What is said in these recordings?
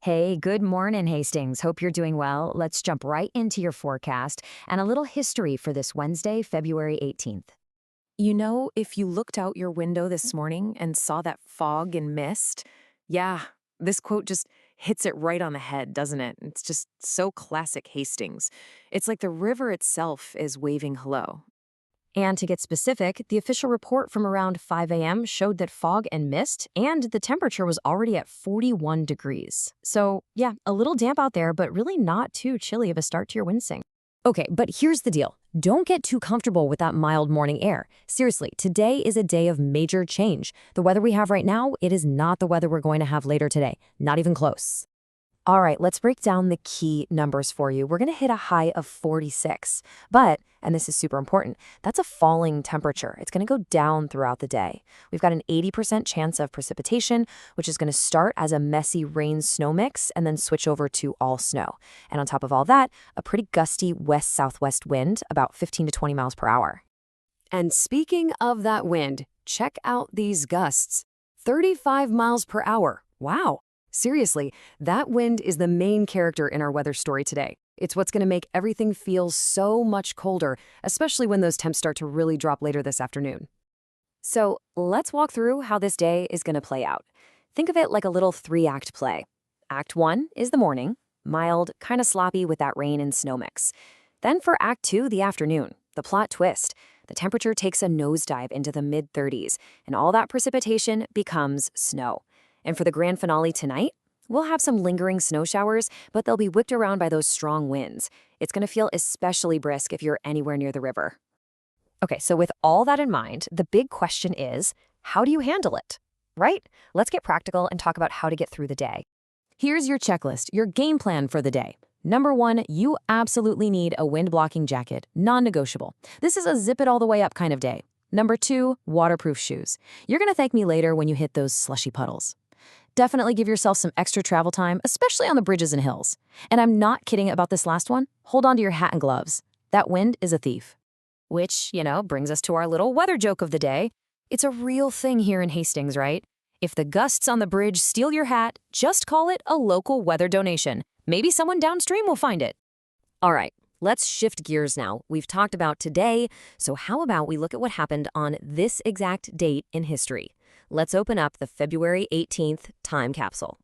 Hey, good morning, Hastings. Hope you're doing well. Let's jump right into your forecast and a little history for this Wednesday, February 18th. If you looked out your window this morning and saw that fog and mist, yeah, this quote just hits it right on the head, doesn't it? It's just so classic Hastings. It's like the river itself is waving hello. And to get specific, the official report from around 5 a.m. showed that fog and mist, and the temperature was already at 41 degrees. So, yeah, a little damp out there, but really not too chilly of a start to your windsing. Okay, but here's the deal. Don't get too comfortable with that mild morning air. Seriously, today is a day of major change. The weather we have right now, it is not the weather we're going to have later today. Not even close. All right, let's break down the key numbers for you. We're going to hit a high of 46. But, and this is super important, that's a falling temperature. It's going to go down throughout the day. We've got an 80% chance of precipitation, which is going to start as a messy rain-snow mix and then switch over to all snow. And on top of all that, a pretty gusty west-southwest wind, about 15 to 20 miles per hour. And speaking of that wind, check out these gusts. 35 miles per hour. Wow. Seriously, that wind is the main character in our weather story today. It's what's going to make everything feel so much colder, especially when those temps start to really drop later this afternoon. So let's walk through how this day is going to play out. Think of it like a little three-act play. Act 1 is the morning, mild, kind of sloppy with that rain and snow mix. Then for Act 2, the afternoon, the plot twist. The temperature takes a nosedive into the mid-30s, and all that precipitation becomes snow. And for the grand finale tonight, we'll have some lingering snow showers, but they'll be whipped around by those strong winds. It's going to feel especially brisk if you're anywhere near the river. Okay, so with all that in mind, the big question is, how do you handle it? Right? Let's get practical and talk about how to get through the day. Here's your checklist, your game plan for the day. Number 1, you absolutely need a wind-blocking jacket, non-negotiable. This is a zip-it-all-the-way-up kind of day. Number 2, waterproof shoes. You're going to thank me later when you hit those slushy puddles. Definitely give yourself some extra travel time, especially on the bridges and hills. And I'm not kidding about this last one. Hold on to your hat and gloves. That wind is a thief. Which, brings us to our little weather joke of the day. It's a real thing here in Hastings, right? If the gusts on the bridge steal your hat, just call it a local weather donation. Maybe someone downstream will find it. All right, let's shift gears now. We've talked about today, so how about we look at what happened on this exact date in history? Let's open up the February 18th time capsule.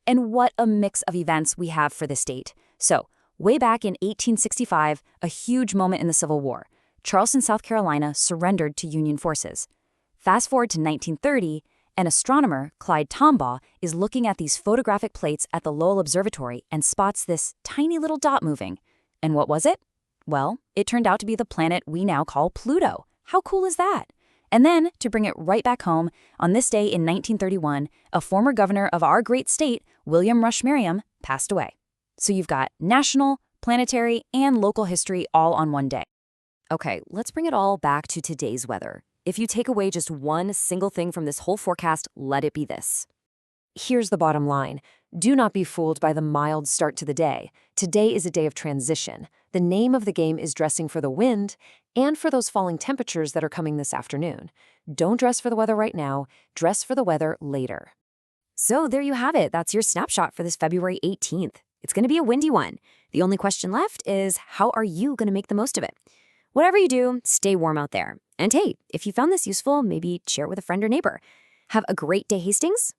And what a mix of events we have for this date. So, way back in 1865, a huge moment in the Civil War. Charleston, South Carolina surrendered to Union forces. Fast forward to 1930, an astronomer, Clyde Tombaugh, is looking at these photographic plates at the Lowell Observatory and spots this tiny little dot moving. And what was it? Well, it turned out to be the planet we now call Pluto. How cool is that? And then, to bring it right back home, on this day in 1931, a former governor of our great state, William Rush Merriam, passed away. So you've got national, planetary, and local history all on one day. Okay, let's bring it all back to today's weather. If you take away just one single thing from this whole forecast, let it be this. Here's the bottom line. Do not be fooled by the mild start to the day. Today is a day of transition. The name of the game is dressing for the wind and for those falling temperatures that are coming this afternoon. Don't dress for the weather right now. Dress for the weather later. So there you have it. That's your snapshot for this February 18th. It's going to be a windy one. The only question left is, how are you going to make the most of it? Whatever you do, stay warm out there. And hey, if you found this useful, maybe share it with a friend or neighbor. Have a great day, Hastings.